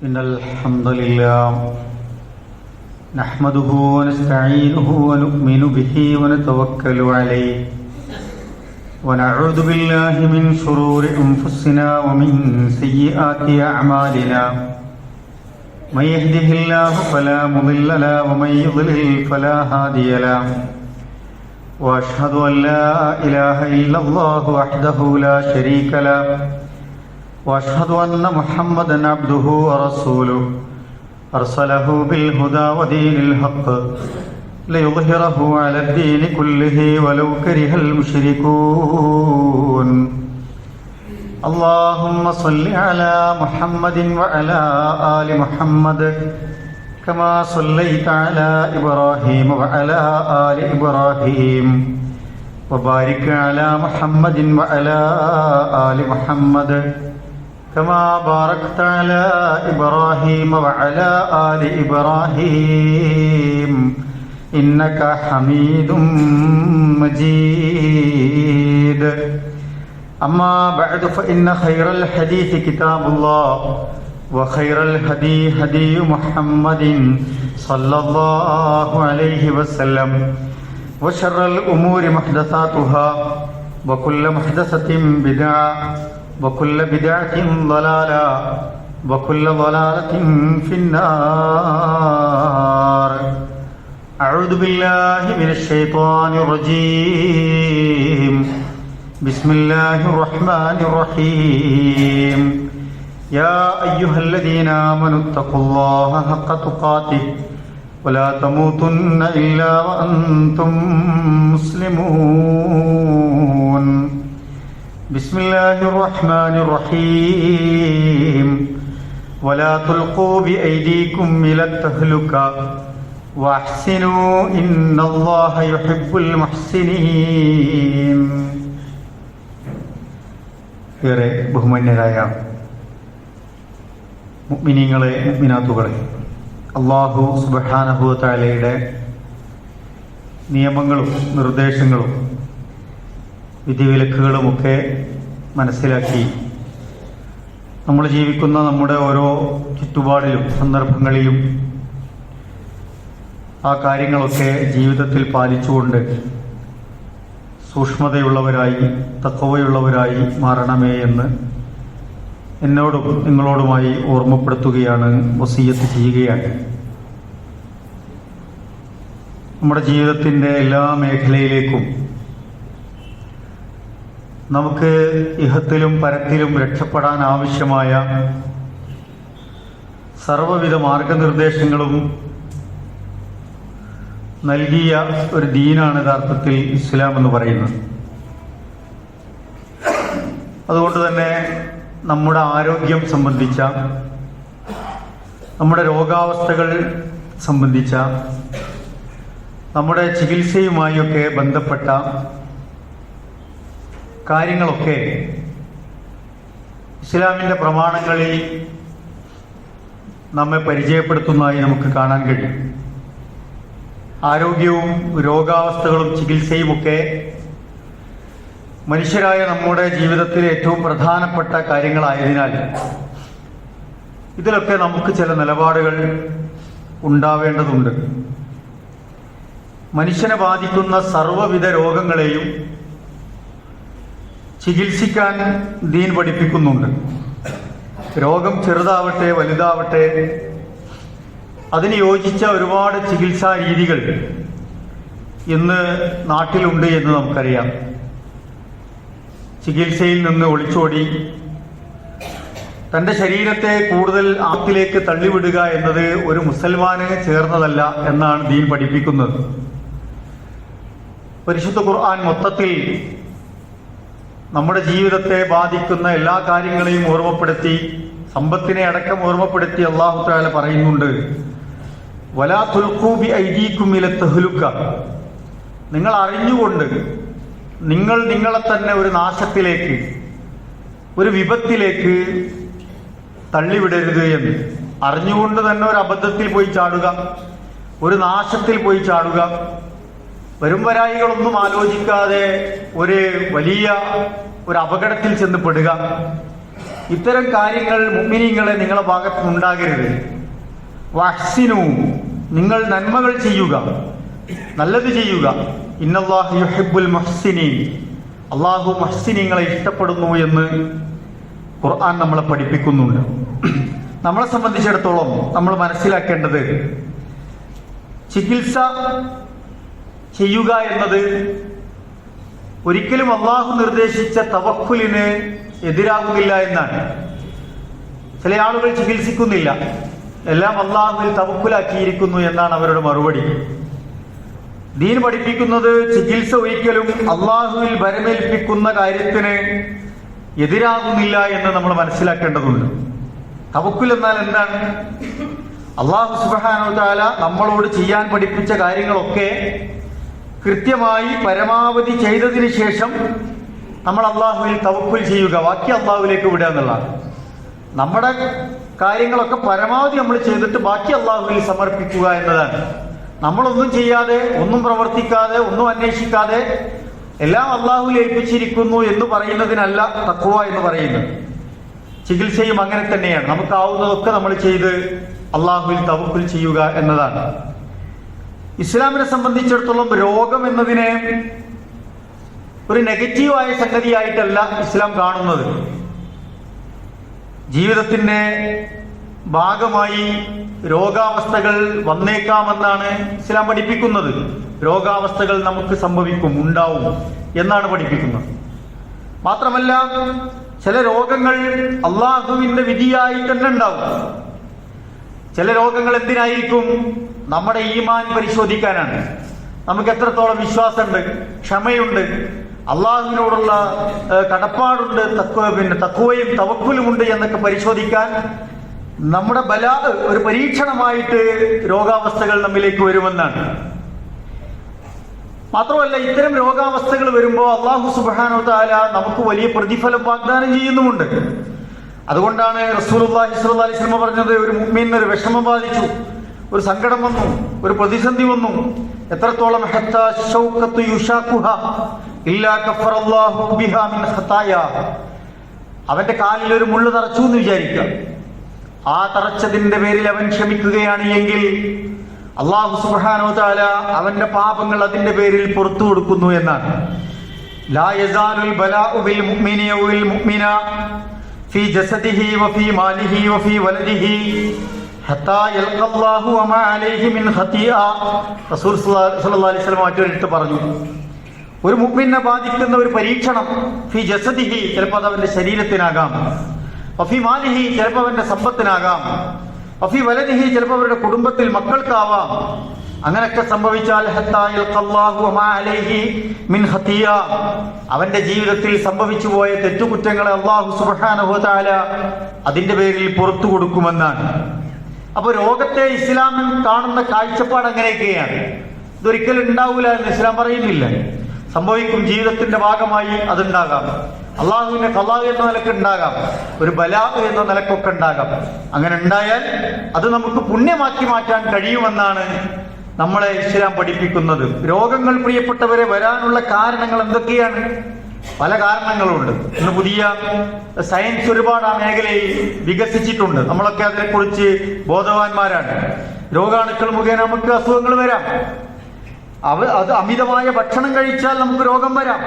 إن الحمد لله نحمده ونستعينه ونؤمن به ونتوكل عليه ونعوذ بالله من شرور أنفسنا ومن سيئات أعمالنا من يهده الله فلا مضل له ومن يضلل فلا هادي له وأشهد أن لا إله إلا الله وحده لا شريك له وأشهد أن محمدا عبده ورسوله أرسله بالهدى ودين الحق ليظهره على الدين كله ولو كره المشركون اللهم صل على محمد وعلى آل محمد كما صليت على إبراهيم وعلى آل إبراهيم وبارك على محمد وعلى آل محمد كما باركت على إبراهيم وعلى آل إبراهيم إنك حميد مجيد أما بعد فإن خير الحديث كتاب الله وخير الهدي هدي محمد صلى الله عليه وسلم وشر الأمور محدثاتها وكل محدثة بدعة وكل بدعة ضلالة وكل ضلالة في النار أعوذ بالله من الشيطان الرجيم بسم الله الرحمن الرحيم يا أيها الذين آمنوا اتقوا الله حق تقاته ولا تموتن إلا وأنتم مسلمون بسم الله الرحمن الرحيم ولا تلقوا بأيديكم إلى التهلكة وأحسنوا إن الله يحب المحسنين. ഏറെ ബഹുമാന്യരായ മുഅ്മിനീങ്ങളെ മുഅ്മിനാത്തുകളെ, അല്ലാഹു സുബ്ഹാനഹു വ തആലയുടെ നിയമങ്ങളും നിർദ്ദേശങ്ങളും വിധിവിലക്കുകളുമൊക്കെ മനസ്സിലാക്കി നമ്മൾ ജീവിക്കുന്ന നമ്മുടെ ഓരോ ചുറ്റുപാടിലും സന്ദർഭങ്ങളിലും ആ കാര്യങ്ങളൊക്കെ ജീവിതത്തിൽ പാലിച്ചുകൊണ്ട് സൂക്ഷ്മതയുള്ളവരായി തഖ്വയുള്ളവരായി മാറണമേ എന്ന് എന്നോടും നിങ്ങളോടുമായി ഓർമ്മപ്പെടുത്തുകയാണ്, വസിയ്യത്ത് ചെയ്യുകയാണ്. നമ്മുടെ ജീവിതത്തിൻ്റെ എല്ലാ മേഖലയിലേക്കും നമുക്ക് ഇഹത്തിലും പരത്തിലും രക്ഷപ്പെടാൻ ആവശ്യമായ സർവ്വവിധ മാർഗനിർദ്ദേശങ്ങളും നൽകിയ ഒരു ദീനാണ് യഥാർത്ഥത്തിൽ ഇസ്ലാം എന്ന് പറയുന്നത്. അതുകൊണ്ട് തന്നെ നമ്മുടെ ആരോഗ്യം സംബന്ധിച്ച, നമ്മുടെ രോഗാവസ്ഥകൾ സംബന്ധിച്ച, നമ്മുടെ ചികിത്സയുമായൊക്കെ ബന്ധപ്പെട്ട കാര്യങ്ങളൊക്കെ ഇസ്ലാമിൻ്റെ പ്രമാണങ്ങളിൽ നമ്മെ പരിചയപ്പെടുത്തുന്നതായി നമുക്ക് കാണാൻ കഴിയും. ആരോഗ്യവും രോഗാവസ്ഥകളും ചികിത്സയുമൊക്കെ മനുഷ്യരായ നമ്മുടെ ജീവിതത്തിലെ ഏറ്റവും പ്രധാനപ്പെട്ട കാര്യങ്ങളായതിനാൽ ഇതിലൊക്കെ നമുക്ക് ചില നിലപാടുകൾ ഉണ്ടാവേണ്ടതുണ്ട്. മനുഷ്യനെ ബാധിക്കുന്ന സർവ്വവിധ രോഗങ്ങളെയും ചികിത്സിക്കാൻ ദീൻ പഠിപ്പിക്കുന്നുണ്ട്. രോഗം ചെറുതാവട്ടെ വലുതാവട്ടെ അതിന് യോജിച്ച ഒരുപാട് ചികിത്സാ രീതികൾ ഇന്ന് നാട്ടിലുണ്ട് എന്ന് നമുക്കറിയാം. ചികിത്സയിൽ നിന്ന് ഒളിച്ചോടി തൻ്റെ ശരീരത്തെ കൂടുതൽ ആപ്പിലേക്ക് തള്ളിവിടുക എന്നത് ഒരു മുസൽമാന് ചേർന്നതല്ല എന്നാണ് ദീൻ പഠിപ്പിക്കുന്നത്. പരിശുദ്ധ ഖുർആൻ മൊത്തത്തിൽ നമ്മുടെ ജീവിതത്തെ ബാധിക്കുന്ന എല്ലാ കാര്യങ്ങളെയും ഓർമ്മപ്പെടുത്തി, സമ്പത്തിനെ അടക്കം ഓർമ്മപ്പെടുത്തി അല്ലാഹു തആല പറയുന്നുണ്ട്, വലാ തുൽഖൂ ബി ഐദീകും ഇല തഹ്ലുക. നിങ്ങൾ അറിഞ്ഞുകൊണ്ട് നിങ്ങളെ തന്നെ ഒരു നാശത്തിലേക്ക്, ഒരു വിപത്തിലേക്ക് തള്ളിവിടരുത് എന്ന്. അറിഞ്ഞുകൊണ്ട് തന്നെ ഒരു അബദ്ധത്തിൽ പോയി ചാടുക, ഒരു നാശത്തിൽ പോയി ചാടുക, വരുംവരായികളൊന്നും ആലോചിക്കാതെ ഒരു വലിയ ഒരു അപകടത്തിൽ ചെന്ന് പെടുക, ഇത്തരം കാര്യങ്ങൾ മുഅ്മിനീങ്ങളെ നിങ്ങളുടെ ഭാഗത്ത് ഉണ്ടാകരുത്. വഹ്സിനു, നിങ്ങൾ നന്മകൾ ചെയ്യുക, നല്ലത് ചെയ്യുക. ഇന്നല്ലാഹു യുഹിബ്ബുൽ മുഹ്സിനീൻ, അള്ളാഹു മുഹ്സിനീങ്ങളെ ഇഷ്ടപ്പെടുന്നു എന്ന് ഖുർആൻ നമ്മളെ പഠിപ്പിക്കുന്നുണ്ട്. നമ്മളെ സംബന്ധിച്ചിടത്തോളം നമ്മൾ മനസ്സിലാക്കേണ്ടത്, ചികിത്സ ചെയ്യുക എന്നത് ഒരിക്കലും അള്ളാഹു നിർദ്ദേശിച്ച തവക്കുലിന് എതിരാകുന്നില്ല എന്നാണ്. ചില ആളുകൾ ചികിത്സിക്കുന്നില്ല, എല്ലാം അള്ളാഹുവിൽ തവക്കുലാക്കിയിരിക്കുന്നു എന്നാണ് അവരുടെ മറുപടി. ദീൻ പഠിപ്പിക്കുന്നത് ചികിത്സ ഒരിക്കലും അള്ളാഹുവിൽ വരമേൽപ്പിക്കുന്ന കാര്യത്തിന് എതിരാകുന്നില്ല എന്ന് നമ്മൾ മനസ്സിലാക്കേണ്ടതുണ്ട്. തവക്കുൽ എന്നാൽ എന്താണ്? അള്ളാഹു സുബ്ഹാനഹു വ തആല നമ്മളോട് ചെയ്യാൻ പഠിപ്പിച്ച കാര്യങ്ങളൊക്കെ കൃത്യമായി പരമാവധി ചെയ്തതിന് ശേഷം നമ്മൾ അള്ളാഹുവിൽ തവക്കുൽ ചെയ്യുക, ബാക്കി അള്ളാഹുവിലേക്ക് വിടുക എന്നുള്ളതാണ്. നമ്മുടെ കാര്യങ്ങളൊക്കെ പരമാവധി നമ്മൾ ചെയ്തിട്ട് ബാക്കി അള്ളാഹുവിൽ സമർപ്പിക്കുക എന്നതാണ്. നമ്മളൊന്നും ചെയ്യാതെ, ഒന്നും പ്രവർത്തിക്കാതെ, ഒന്നും അന്വേഷിക്കാതെ എല്ലാം അള്ളാഹുവിൽ ഏൽപ്പിച്ചിരിക്കുന്നു എന്ന് പറയുന്നതിനല്ല തഖ്വ എന്ന് പറയുന്നത്. ചികിത്സയും അങ്ങനെ തന്നെയാണ്. നമുക്കാവുന്നതൊക്കെ നമ്മൾ ചെയ്ത് അള്ളാഹുവിൽ തവക്കുൽ ചെയ്യുക എന്നതാണ്. ഇസ്ലാമിനെ സംബന്ധിച്ചിടത്തോളം രോഗം എന്നതിനെ ഒരു നെഗറ്റീവായ സംഗതിയായിട്ടല്ല ഇസ്ലാം കാണുന്നത്. ജീവിതത്തിന്റെ ഭാഗമായി രോഗാവസ്ഥകൾ വന്നേക്കാമെന്നാണ് ഇസ്ലാം പഠിപ്പിക്കുന്നത്. രോഗാവസ്ഥകൾ നമുക്ക് സംഭവിക്കും, ഉണ്ടാവും എന്നാണ് പഠിപ്പിക്കുന്നത്. മാത്രമല്ല, ചില രോഗങ്ങൾ അള്ളാഹുവിന്റെ വിധിയായി തന്നെ ഉണ്ടാവും. ചില രോഗങ്ങൾ എന്തിനായിരിക്കും? നമ്മുടെ ഈമാൻ പരിശോധിക്കാനാണ്. നമുക്ക് എത്രത്തോളം വിശ്വാസമുണ്ട്, ക്ഷമയുണ്ട്, അള്ളാഹുവിനോടുള്ള കടപ്പാടുണ്ട്, തഖ്വയും തവക്കുലുമുണ്ട് എന്നൊക്കെ പരിശോധിക്കാൻ നമ്മുടെ ഒരു പരീക്ഷണമായിട്ട് രോഗാവസ്ഥകൾ നമ്മിലേക്ക് വരുമെന്നാണ്. മാത്രമല്ല, ഇത്തരം രോഗാവസ്ഥകൾ വരുമ്പോൾ അള്ളാഹു സുബ്ഹാനഹു വ തആല നമുക്ക് വലിയ പ്രതിഫലം വാഗ്ദാനം ചെയ്യുന്നുമുണ്ട്. അതുകൊണ്ടാണ് റസൂലുള്ളാഹി സ്വല്ലല്ലാഹി അലൈഹി വസല്ലം പറഞ്ഞത്, ഒരു മുഅ്മിനിന് ഒരു വിഷമം ബാധിച്ചു, ഒരു സങ്കടം വന്നു, ഒരു പ്രതിസന്ധി വന്നു, എത്രത്തോളം ഹത്താ ശൗഖത്തു യുശാഖുഹാ ഇല്ലാ കഫറല്ലാഹു ബിഹാ മിൻ ഖതായാ, അവന്റെ കാലിൽ ഒരു മുള്ളു തറച്ചു എന്ന് വിചാരിക്കുക. ആ തറച്ചതിന്റെ പേരിൽ അവൻ ക്ഷമിക്കുകയാണ് എങ്കിൽ അല്ലാഹു സുബ്ഹാനഹു വ തആല അവന്റെ പാപങ്ങൾ അതിന്റെ പേരിൽ പുറത്തു കൊടുക്കുന്നു എന്നാണ്. ലാ യസാലുൽ ബലാഉ ബിൽ മുഅ്മിനി വൽ മുഅ്മിന ഫീ ജസദിഹി വഫീ മാലിഹി വഫീ വലദിഹി ഹത്താ യൽഖല്ലാഹു വമാ അലൈഹി മിൻ ഖതിആ. റസൂൽ സ്വല്ലല്ലാഹു അലൈഹി വസല്ലം മറ്റൊരിടത്ത് പറഞ്ഞു, ഒരു മുഅ്മിനെ ബാധിക്കുന്ന ഒരു പരീക്ഷണം ഫീ ജസദിഹി, ചിലപ്പോൾ അത് അവന്റെ ശരീരത്തിനാകാം, വഫീ മാലിഹി, ചിലപ്പോൾ അവന്റെ സമ്പത്തിനാകാം, വഫീ വലദിഹി, ചിലപ്പോൾ അവരുടെ കുടുംബത്തിൽ മക്കൾക്കാവാം. അങ്ങനെയൊക്കെ സംഭവിച്ചാൽ ഹത്താ യൽഖല്ലാഹു വമാ അലൈഹി മിൻ ഖതിയ, അവന്റെ ജീവിതത്തിൽ സംഭവിച്ചു പോയ തെറ്റുകുറ്റങ്ങളെ അല്ലാഹു സുബ്ഹാനഹു വ തആല അതിന്റെ പേരിൽ പുറത്തു കൊടുക്കുമെന്നാണ്. അപ്പൊ രോഗത്തെ ഇസ്ലാമിൽ കാണുന്ന കാഴ്ചപ്പാട് അങ്ങനെയൊക്കെയാണ്. ഇതൊരിക്കലും ഉണ്ടാവൂല എന്ന് ഇസ്ലാം പറയുന്നില്ല. സംഭവിക്കും, ജീവിതത്തിന്റെ ഭാഗമായി അതുണ്ടാകാം. അള്ളാഹുവിന്റെ ഖളാ എന്ന നിലക്ക് ഉണ്ടാകാം, ഒരു ബലാ എന്ന നിലക്കൊക്കെ ഉണ്ടാകാം. അങ്ങനെ ഉണ്ടായാൽ അത് നമുക്ക് പുണ്യമാക്കി മാറ്റാൻ കഴിയുമെന്നാണ് നമ്മളെ ഇസ്ലാം പഠിപ്പിക്കുന്നത്. രോഗങ്ങൾ, പ്രിയപ്പെട്ടവരെ, വരാനുള്ള കാരണങ്ങൾ എന്തൊക്കെയാണ്? പല കാരണങ്ങളുണ്ട്. ഇന്ന് പുതിയ സയൻസ് ഒരുപാട് ആ മേഖലയിൽ വികസിച്ചിട്ടുണ്ട്. നമ്മളൊക്കെ അതിനെക്കുറിച്ച് ബോധവാന്മാരാണ്. രോഗാണുക്കൾ മുഖേന നമുക്ക് അസുഖങ്ങൾ വരാം. അത് അമിതമായ ഭക്ഷണം കഴിച്ചാൽ നമുക്ക് രോഗം വരാം.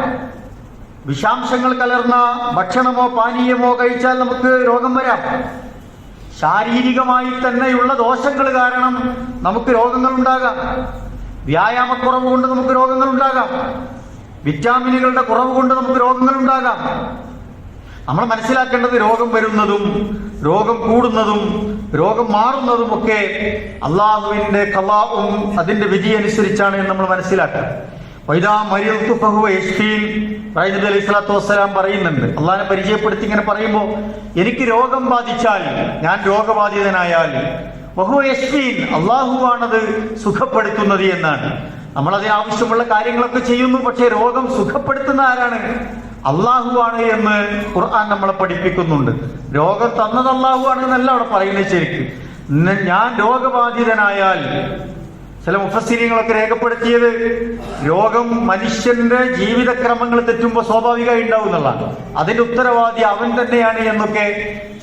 വിഷാംശങ്ങൾ കലർന്ന ഭക്ഷണമോ പാനീയമോ കഴിച്ചാൽ നമുക്ക് രോഗം വരാം. ശാരീരികമായി തന്നെയുള്ള ദോഷങ്ങൾ കാരണം നമുക്ക് രോഗങ്ങൾ ഉണ്ടാകാം. വ്യായാമക്കുറവ് കൊണ്ട് നമുക്ക് രോഗങ്ങൾ ഉണ്ടാകാം. വിറ്റാമിനുകളുടെ കുറവ് കൊണ്ട് നമുക്ക് രോഗങ്ങൾ ഉണ്ടാകാം. നമ്മൾ മനസ്സിലാക്കേണ്ടത്, രോഗം വരുന്നതും രോഗം കൂടുന്നതും രോഗം മാറുന്നതും ഒക്കെ അള്ളാഹുവിന്റെ ഖളാഉം അതിന്റെ വിധി അനുസരിച്ചാണ് എന്ന് നമ്മൾ മനസ്സിലാക്കുക. വൈദാ മരിയത്തു ഫഹുവ യശ്ഫീൻ, നബി അലൈഹി സ്വലാത്തു വസ്സലാം പറയുന്നുണ്ട്. അള്ളാഹിനെ പരിചയപ്പെടുത്തി ഇങ്ങനെ പറയുമ്പോൾ, എനിക്ക് രോഗം ബാധിച്ചാൽ, ഞാൻ രോഗബാധിതനായാൽ, വഹുവ യശ്ഫീൻ, അള്ളാഹുവാണത് സുഖപ്പെടുത്തുന്നത് എന്നാണ്. നമ്മളതിന് ആവശ്യമുള്ള കാര്യങ്ങളൊക്കെ ചെയ്യുന്നു, പക്ഷേ രോഗം സുഖപ്പെടുത്തുന്ന ആരാണ്? അള്ളാഹുവാണ് എന്ന് ഖുർആൻ നമ്മളെ പഠിപ്പിക്കുന്നുണ്ട്. രോഗം തന്നത് അള്ളാഹുവാണ് എന്നല്ല അവിടെ പറയുന്നത്. ശരിക്കും ഞാൻ രോഗബാധിതനായാൽ ചില മുഫസ്സിരീങ്ങളൊക്കെ രേഖപ്പെടുത്തിയത് രോഗം മനുഷ്യന്റെ ജീവിതക്രമങ്ങൾ തെറ്റുമ്പോൾ സ്വാഭാവികമായി ഉണ്ടാവും എന്നുള്ളതാണ്. അതിന്റെ ഉത്തരവാദി അവൻ തന്നെയാണ് എന്നൊക്കെ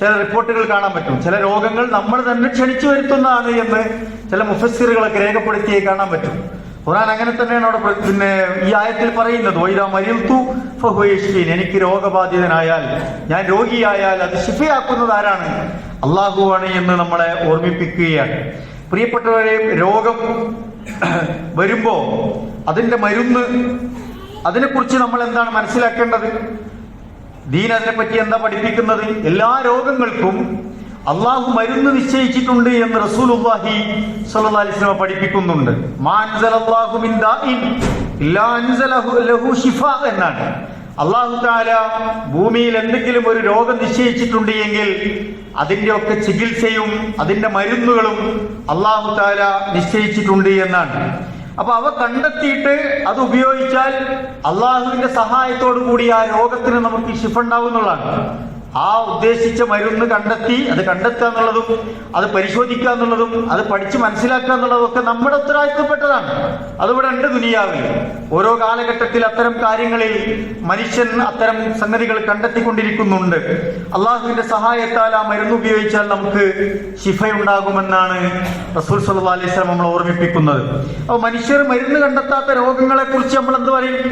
ചില റിപ്പോർട്ടുകൾ കാണാൻ പറ്റും. ചില രോഗങ്ങൾ നമ്മൾ തന്നെ ക്ഷണിച്ചു വരുത്തുന്നതാണ് എന്ന് ചില മുഫസ്സിറുകളൊക്കെ രേഖപ്പെടുത്തിയേ കാണാൻ പറ്റും. ഖുർആൻ അങ്ങനെ തന്നെയാണ് അവിടെ പിന്നെ ഈ ആയത്തിൽ പറയുന്നത്, വൈദാ മരിൽതു ഫഹുവ യശ്ഫീൻ, എനിക്ക് രോഗബാധിതനായാൽ, ഞാൻ രോഗിയായാൽ അത് ശിഫയാക്കുന്നത് ആരാണ്? അള്ളാഹുവാണ് എന്ന് നമ്മളെ ഓർമ്മിപ്പിക്കുകയാണ്. പ്രിയപ്പെട്ടവരെ, രോഗം വരുമ്പോ അതിന്റെ മരുന്ന്, അതിനെക്കുറിച്ച് നമ്മൾ എന്താണ് മനസ്സിലാക്കേണ്ടത്? ദീൻ അതിനെപ്പറ്റി എന്താ പഠിപ്പിക്കുന്നത്? എല്ലാ രോഗങ്ങൾക്കും അള്ളാഹു മരുന്ന് നിശ്ചയിച്ചിട്ടുണ്ട് എന്ന് റസൂലുള്ളാഹി സ്വല്ലല്ലാഹി അലൈഹി വസല്ലം പഠിപ്പിക്കുന്നുണ്ട്. മാ അൻസലല്ലാഹു മിൻ ദാഇൻ ഇല്ലാ അൻസലഹു ലഹു ശിഫാ എന്നാണ്. അള്ളാഹു തആല ഭൂമിയിൽ എന്തെങ്കിലും ഒരു രോഗം നിശ്ചയിച്ചിട്ടുണ്ട് എങ്കിൽ അതിന്റെയൊക്കെ ചികിത്സയും അതിന്റെ മരുന്നുകളും അള്ളാഹു തആല നിശ്ചയിച്ചിട്ടുണ്ട് എന്നാണ്. അപ്പൊ അവ കണ്ടെത്തിയിട്ട് അത് ഉപയോഗിച്ചാൽ അള്ളാഹുവിന്റെ സഹായത്തോടു കൂടി ആ രോഗത്തിന് നമുക്ക് ശിഫ ഉണ്ടാവുന്നതാണ്. ആ ഉദ്ദേശിച്ച മരുന്ന് കണ്ടെത്തി അത് കണ്ടെത്തുക എന്നുള്ളതും അത് പരിശോധിക്കുക എന്നുള്ളതും അത് പഠിച്ച് മനസ്സിലാക്കുക എന്നുള്ളതും ഒക്കെ നമ്മുടെ ഉത്തരവാദിത്തപ്പെട്ടതാണ്. അതിവിടെ ഉണ്ട് ദുനിയാവിൽ. ഓരോ കാലഘട്ടത്തിൽ അത്തരം കാര്യങ്ങളിൽ മനുഷ്യൻ അത്തരം സംഗതികൾ കണ്ടെത്തിക്കൊണ്ടിരിക്കുന്നുണ്ട്. അള്ളാഹുവിന്റെ സഹായത്താൽ ആ മരുന്ന് ഉപയോഗിച്ചാൽ നമുക്ക് ശിഫയുണ്ടാകുമെന്നാണ് റസൂൽ സ്വല്ലല്ലാഹി അലൈഹി വസല്ലം നമ്മൾ ഓർമ്മിപ്പിക്കുന്നത്. അപ്പൊ മനുഷ്യർ മരുന്ന് കണ്ടെത്താത്ത രോഗങ്ങളെ കുറിച്ച് നമ്മൾ എന്ത് പറയും?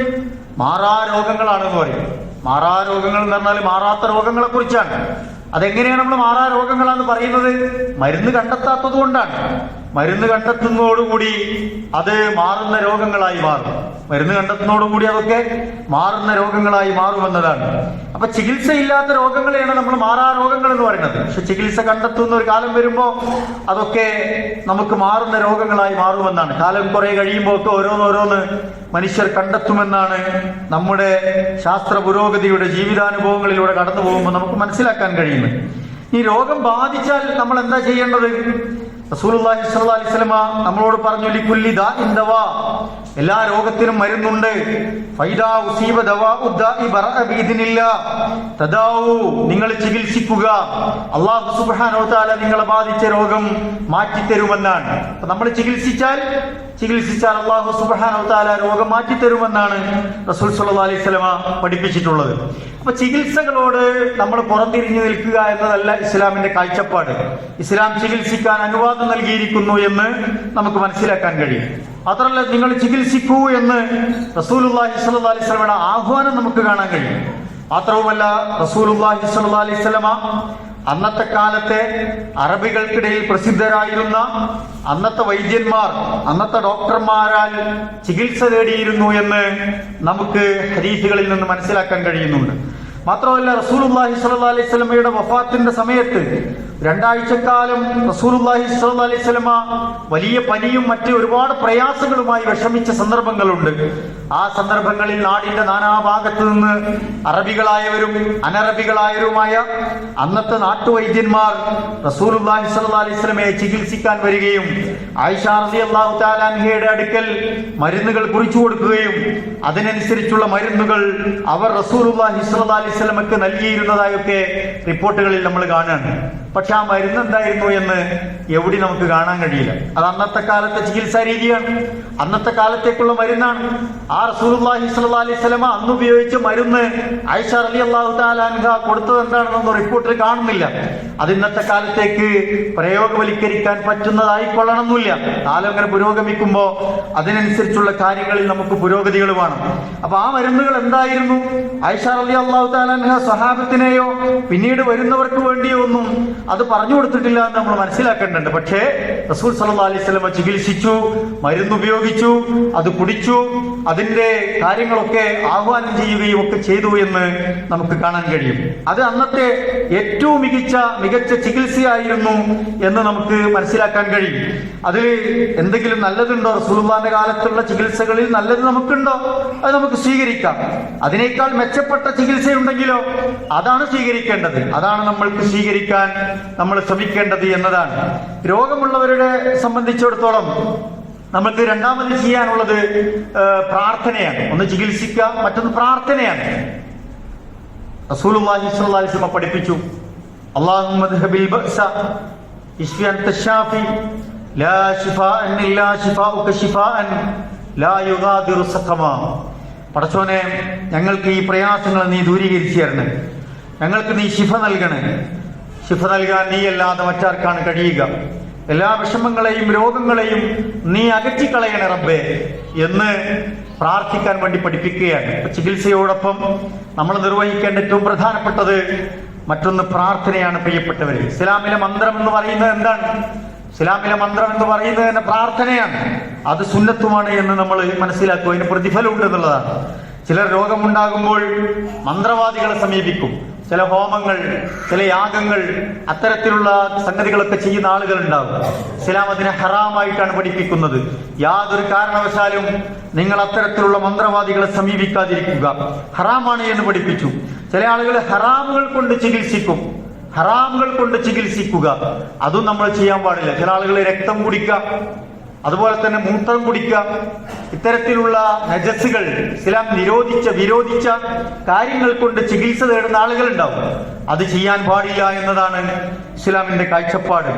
മാറാ രോഗങ്ങളാണെന്ന് പറയും. മാറാ രോഗങ്ങൾ എന്ന് പറഞ്ഞാൽ മാറാത്ത രോഗങ്ങളെ കുറിച്ചാണ്. അതെങ്ങനെയാണ് നമ്മൾ മാറാ രോഗങ്ങളാന്ന് പറയുന്നത്? മരുന്ന് കണ്ടെത്താത്തത് കൊണ്ടാണ്. മരുന്ന് കണ്ടെത്തുന്നതോടുകൂടി അത് മാറുന്ന രോഗങ്ങളായി മാറും. മരുന്ന് കണ്ടെത്തുന്നതോടുകൂടി അതൊക്കെ മാറുന്ന രോഗങ്ങളായി മാറുമെന്നതാണ്. അപ്പൊ ചികിത്സയില്ലാത്ത രോഗങ്ങളെയാണ് നമ്മൾ മാറാ രോഗങ്ങൾ എന്ന് പറയുന്നത്. പക്ഷെ ചികിത്സ കണ്ടെത്തുന്ന ഒരു കാലം വരുമ്പോ അതൊക്കെ നമുക്ക് മാറുന്ന രോഗങ്ങളായി മാറുമെന്നാണ്. കാലം കുറെ കഴിയുമ്പോൾ ഒക്കെ ഓരോന്നോരോന്ന് മനുഷ്യർ കണ്ടെത്തുമെന്നാണ് നമ്മുടെ ശാസ്ത്ര പുരോഗതിയുടെ ജീവിതാനുഭവങ്ങളിലൂടെ കടന്നു പോകുമ്പോൾ നമുക്ക് മനസ്സിലാക്കാൻ കഴിയുന്നത്. ഈ രോഗം ബാധിച്ചാൽ നമ്മൾ എന്താ ചെയ്യേണ്ടത്? റസൂലുള്ളാഹി സ്വല്ലല്ലാഹി അലൈഹി വസല്ലം നമ്മളോട് പറഞ്ഞു, ലികുല്ലി ദാഇൻ ദവാ, എല്ലാ രോഗത്തിനും മരുന്നുണ്ട്. ഫൈദാ ഉസീബ ദവാഉ ദാഇ ബറഅ ബിഇദ്നില്ലാഹ് തദാവു, നിങ്ങൾ ചികിത്സിക്കുക, അല്ലാഹു സുബ്ഹാനഹു വ തആല നിങ്ങളെ ബാധിച്ച രോഗം മാറ്റിത്തരുമെന്നാണ്. അപ്പൊ നമ്മൾ ചികിത്സിച്ചാൽ അല്ലാഹു സുബ്ഹാനഹു വ തആല രോഗം മാറ്റിത്തരുമെന്നാണ് റസൂൽ സ്വല്ലല്ലാഹി അലൈഹി വസല്ലം പഠിപ്പിച്ചിട്ടുള്ളത്. അപ്പൊ ചികിത്സകളോട് നമ്മൾ പുറംതിരിഞ്ഞു നിൽക്കുക എന്നതല്ല ഇസ്ലാമിന്റെ കാഴ്ചപ്പാട്. ഇസ്ലാം ചികിത്സിക്കാൻ അനുവാദം നൽകിയിരിക്കുന്നു എന്ന് നമുക്ക് മനസ്സിലാക്കാൻ കഴിയും. മാത്രമല്ല, നിങ്ങൾ ചികിത്സിക്കൂ എന്ന് റസൂലുള്ളാഹി സ്വല്ലല്ലാഹി അലൈഹി വസല്ലമയുടെ ആഹ്വാനം നമുക്ക് കാണാൻ കഴിയും. മാത്രവുമല്ല, റസൂലുള്ളാഹി സ്വല്ലല്ലാഹി അലൈഹി വസല്ലമ അന്നത്തെ കാലത്തെ അറബികൾക്കിടയിൽ പ്രസിദ്ധരായിരുന്ന അന്നത്തെ വൈദ്യന്മാർ, അന്നത്തെ ഡോക്ടർമാരാൽ ചികിത്സ തേടിയിരുന്നു എന്ന് നമുക്ക് ഹദീസുകളിൽ നിന്ന് മനസ്സിലാക്കാൻ കഴിയുന്നുണ്ട്. മാത്രമല്ല, റസൂലുള്ളാഹി സ്വല്ലല്ലാഹി അലൈഹി വസല്ലമയുടെ വഫാത്തിന്റെ സമയത്ത് 2 ആഴ്ചക്കാലം റസൂലുള്ളാഹി സ്വല്ലല്ലാഹി അലൈഹി വസല്ലമ വലിയ പനിയും മറ്റ് ഒരുപാട് പ്രയാസങ്ങളുമായി വിഷമിച്ച സന്ദർഭങ്ങളുണ്ട്. ആ സന്ദർഭങ്ങളിൽ നാടിന്റെ നാനാഭാഗത്ത് നിന്ന് അറബികളായവരും അനറബികളായവരുമായ അന്നത്തെ നാട്ടുവൈദ്യന്മാർ റസൂലുള്ളാഹി സ്വല്ലല്ലാഹി അലൈഹി വസല്ലമയെ ചികിത്സിക്കാൻ വരികയും ആയിഷ റളിയല്ലാഹു തആല അൻഹയുടെ അടുക്കൽ മരുന്നുകൾ കുറിച്ചു കൊടുക്കുകയും അതിനനുസരിച്ചുള്ള മരുന്നുകൾ അവർ റസൂലുള്ളാഹി സ്വല്ലല്ലാഹി അലൈഹി വസല്ലമക്ക് നൽകിയിരുന്നതായൊക്കെ റിപ്പോർട്ടുകളിൽ നമ്മൾ കാണുകയാണ്. പക്ഷെ ആ മരുന്ന് എന്തായിരുന്നു എന്ന് എവിടെ നമുക്ക് കാണാൻ കഴിയില്ല. അത് അന്നത്തെ കാലത്തെ ചികിത്സാ രീതിയാണ്, അന്നത്തെ കാലത്തേക്കുള്ള മരുന്നാണ്. ആ റസൂലുള്ളാഹി സ്വല്ലല്ലാഹി അലൈഹി വസല്ലമ അന്ന് ഉപയോഗിച്ച മരുന്ന് ആയിഷ റളിയല്ലാഹു തആല അൻഹ കൊടുത്തത് എന്താണെന്നൊന്നും റിപ്പോർട്ടിൽ കാണുന്നില്ല. അത് ഇന്നത്തെ കാലത്തേക്ക് പ്രയോഗവൽക്കരിക്കാൻ പറ്റുന്നതായിക്കൊള്ളണമെന്നില്ല. കാലം അങ്ങനെ പുരോഗമിക്കുമ്പോൾ അതിനനുസരിച്ചുള്ള കാര്യങ്ങളിൽ നമുക്ക് പുരോഗതികൾ വേണം. അപ്പൊ ആ മരുന്നുകൾ എന്തായിരുന്നു? ആയിഷ റളിയല്ലാഹു തആല അൻഹ സ്വഹാബത്തിനെയോ പിന്നീട് വരുന്നവർക്ക് വേണ്ടിയോ ഒന്നും അത് പറഞ്ഞു കൊടുത്തിട്ടില്ല എന്ന് നമ്മൾ മനസ്സിലാക്കേണ്ടതുണ്ട്. പക്ഷേ റസൂൽ സല്ലല്ലാഹു അലൈഹി വസല്ലം ചികിത്സിച്ചു, മരുന്ന് ഉപയോഗിച്ചു, അത് കുടിച്ചു, അതിന്റെ കാര്യങ്ങളൊക്കെ ആഹ്വാനം ചെയ്യുകയും ഒക്കെ ചെയ്തു എന്ന് നമുക്ക് കാണാൻ കഴിയും. അത് അന്നത്തെ ഏറ്റവും മികച്ച ചികിത്സയായിരുന്നു എന്ന് നമുക്ക് മനസ്സിലാക്കാൻ കഴിയും. അതിൽ എന്തെങ്കിലും നല്ലതുണ്ടോ? റസൂലുള്ളാഹിന്റെ കാലത്തുള്ള ചികിത്സകളിൽ നല്ലത് നമുക്കുണ്ടോ? അത് നമുക്ക് സ്വീകരിക്കാം. അതിനേക്കാൾ മെച്ചപ്പെട്ട ചികിത്സയുണ്ടെങ്കിലോ അതാണ് സ്വീകരിക്കേണ്ടത്, അതാണ് നമ്മൾക്ക് സ്വീകരിക്കാൻ നമ്മൾ ശ്രമിക്കേണ്ടത് എന്നതാണ്. രോഗമുള്ളവരുടെ സംബന്ധിച്ചിടത്തോളം നമുക്ക് രണ്ടാമത് ചെയ്യാനുള്ളത് പ്രാർത്ഥനയാണ്. ഒന്ന് ചികിത്സിക്കുക, മറ്റൊന്ന് പ്രാർത്ഥനയാണ്. റസൂലുള്ളാഹി സ്വല്ലല്ലാഹി അലൈഹി വസല്ലം പഠിപ്പിച്ചു, അല്ലാഹുമ്മ അദ്ഹിബിൽ ബഅസ ഇശ്ഫി അൻത ശാഫി ലാ ശിഫാഅൻ ഇല്ലാ ശിഫാഉക ശിഫാഅൻ ലാ യുഗാദിറു സഖമാ. പടച്ചോനെ, ഞങ്ങൾക്ക് ഈ പ്രയാസങ്ങൾ നീ ദൂരീകരിച്ചു തരണേ, ഞങ്ങൾക്ക് നീ ശിഫ നൽകണേ. ശിഫ നൽകാൻ നീ അല്ലാതെ മറ്റാർക്കാണ് കഴിയുക? എല്ലാ വിഷമങ്ങളെയും രോഗങ്ങളെയും നീ അകറ്റിക്കളയണേ റബ്ബേ എന്ന് പ്രാർത്ഥിക്കാൻ വേണ്ടി പഠിപ്പിക്കുകയാണ്. ചികിത്സയോടൊപ്പം നമ്മൾ നിർവഹിക്കേണ്ട ഏറ്റവും പ്രധാനപ്പെട്ടത് മറ്റൊന്ന് പ്രാർത്ഥനയാണ്. പ്രിയപ്പെട്ടവര്, ഇസ്ലാമിലെ മന്ത്രം എന്ന് പറയുന്നത് എന്താണ്? ഇസ്ലാമിലെ മന്ത്രം എന്ന് പറയുന്നത് തന്നെ പ്രാർത്ഥനയാണ്. അത് സുന്നത്തുമാണ് എന്ന് നമ്മൾ മനസ്സിലാക്കുക. അതിന് പ്രതിഫലമുണ്ട് എന്നുള്ളതാണ്. ചിലർ രോഗമുണ്ടാകുമ്പോൾ മന്ത്രവാദികളെ സമീപിക്കും. ചില ഹോമങ്ങൾ, ചില യാഗങ്ങൾ, അത്തരത്തിലുള്ള സംഗതികളൊക്കെ ചെയ്യുന്ന ആളുകൾ ഉണ്ടാകും. ഇസ്ലാം അതിനെ ഹറാമായിട്ടാണ് പഠിപ്പിക്കുന്നത്. യാതൊരു കാരണവശാലും നിങ്ങൾ അത്തരത്തിലുള്ള മന്ത്രവാദികളെ സമീപിക്കാതിരിക്കുക, ഹറാമാണ് എന്ന് പഠിപ്പിച്ചു. ചില ആളുകൾ ഹറാമുകൾ കൊണ്ട് ചികിത്സിക്കും, ഹറാമുകൾ കൊണ്ട് ചികിത്സിക്കുക, അതും നമ്മൾ ചെയ്യാൻ പാടില്ല. ചില ആളുകൾ രക്തം കുടിക്കുക, അതുപോലെ തന്നെ മൂത്രം കുടിക്കുക, ഇത്തരത്തിലുള്ള നജസ്സുകൾ ഇസ്ലാം വിരോധിച്ച കാര്യങ്ങൾ കൊണ്ട് ചികിത്സ തേടുന്ന ആളുകൾ ഉണ്ടാവും. അത് ചെയ്യാൻ പാടില്ല എന്നതാണ് ഇസ്ലാമിന്റെ കാഴ്ചപ്പാട്.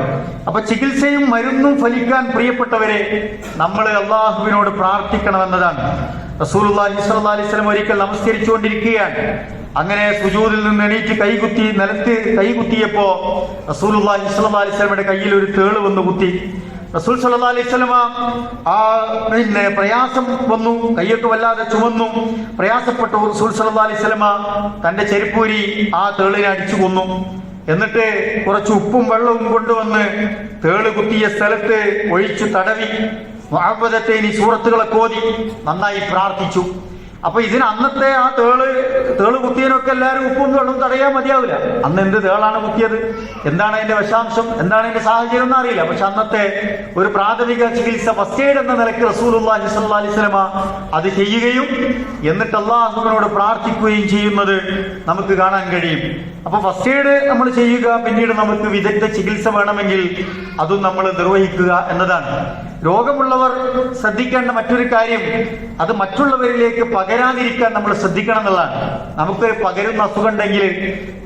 അപ്പൊ ചികിത്സയും മരുന്നും ഫലിക്കാൻ പ്രിയപ്പെട്ടവരെ നമ്മൾ അള്ളാഹുവിനോട് പ്രാർത്ഥിക്കണമെന്നതാണ്. റസൂലുള്ളാഹി സ്വല്ലല്ലാഹി അലൈഹി വസല്ലം ഒരിക്കൽ നമസ്കരിച്ചുകൊണ്ടിരിക്കുകയാണ്. അങ്ങനെ സുജൂദിൽ നിന്ന് എണീറ്റ് നിലത്ത് കൈകുത്തിയപ്പോ റസൂലുള്ളാഹി സ്വല്ലല്ലാഹി അലൈഹി വസല്ലമയുടെ കയ്യിൽ ഒരു തേള് വന്ന് കുത്തി. റസൂൽ സല്ലല്ലാഹു അലൈഹി വസല്ലമ പ്രയാസം വന്നു, കയ്യൊക്കെ വല്ലാതെ ചുമന്നു, പ്രയാസപ്പെട്ടു. റസൂൽ സല്ലല്ലാഹു അലൈഹി വസല്ലമ തന്റെ ചെരുപ്പൂരി ആ തേളിനെ അടിച്ചു കൊന്നു. എന്നിട്ട് കുറച്ച് ഉപ്പും വെള്ളവും കൊണ്ടുവന്ന് തേള് കുത്തിയ സ്ഥലത്ത് ഒഴിച്ചു തടവി മുഅവ്വദത്തൈനി സൂറത്തുകളൊക്കെ ഓതി നന്നായി പ്രാർത്ഥിച്ചു. അപ്പൊ അന്നത്തെ ആ തേള് കുത്തിയതിനൊക്കെ എല്ലാവരും ഉപ്പും വെള്ളം തടയാൻ മതിയാവില്ല. അന്ന് എന്ത് തേളാണ് കുത്തിയത്, എന്താണ് അതിന്റെ വിഷാംശം, എന്താണ് അതിന്റെ സാഹചര്യം എന്ന് അറിയില്ല. പക്ഷെ അന്നത്തെ ഒരു പ്രാഥമിക ചികിത്സ ഫസ്റ്റ് എയ്ഡ് എന്ന നിലയ്ക്ക് റസൂലുള്ളാഹി സ്വല്ലല്ലാഹി അലൈഹി വസല്ലമ അത് ചെയ്യുകയും എന്നിട്ട് അല്ലാഹുവിനോട് പ്രാർത്ഥിക്കുകയും ചെയ്യുന്നത് നമുക്ക് കാണാൻ കഴിയും. അപ്പൊ ഫസ്റ്റ് എയ്ഡ് നമ്മൾ ചെയ്യുക, പിന്നീട് നമുക്ക് വിദഗ്ധ ചികിത്സ വേണമെങ്കിൽ അതും നമ്മൾ നിർവഹിക്കുക എന്നതാണ്. രോഗമുള്ളവർ ശ്രദ്ധിക്കേണ്ട മറ്റൊരു കാര്യം, അത് മറ്റുള്ളവരിലേക്ക് പകരാതിരിക്കാൻ നമ്മൾ ശ്രദ്ധിക്കണം എന്നുള്ളതാണ്. നമുക്ക് പകരുന്ന അസുഖം ഉണ്ടെങ്കിൽ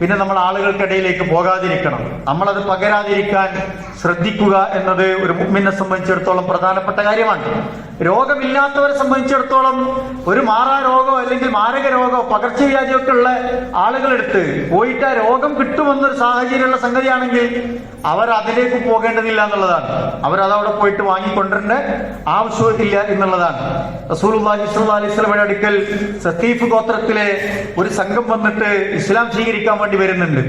പിന്നെ നമ്മൾ ആളുകൾക്കിടയിലേക്ക് പോകാതിരിക്കണം. നമ്മളത് പകരാതിരിക്കാൻ ശ്രദ്ധിക്കുക എന്നത് ഒരു മുഅ്മിനെ സംബന്ധിച്ചിടത്തോളം പ്രധാനപ്പെട്ട കാര്യമാണ്. രോഗമില്ലാത്തവരെ സംബന്ധിച്ചിടത്തോളം ഒരു മാറാ രോഗമോ അല്ലെങ്കിൽ മാരക രോഗമോ പകർച്ചവ്യാധിയൊക്കെ ഉള്ള ആളുകളെടുത്ത് പോയിട്ട് ആ രോഗം കിട്ടുമെന്നൊരു സാഹചര്യമുള്ള സംഗതിയാണെങ്കിൽ അവർ അതിലേക്ക് പോകേണ്ടതില്ല എന്നുള്ളതാണ്. അവരതവിടെ പോയിട്ട് വാങ്ങിക്കൊണ്ടിരേണ്ട ആവശ്യമില്ല എന്നുള്ളതാണ്. റസൂലുള്ളാഹി സ്വല്ലല്ലാഹി അലൈഹി വസല്ലമയുടെ അടുക്കൽ സഖീഫ് ഗോത്രത്തിലെ ഒരു സംഘം വന്നിട്ട് ഇസ്ലാം സ്വീകരിക്കാൻ വേണ്ടി വരുന്നുണ്ട്.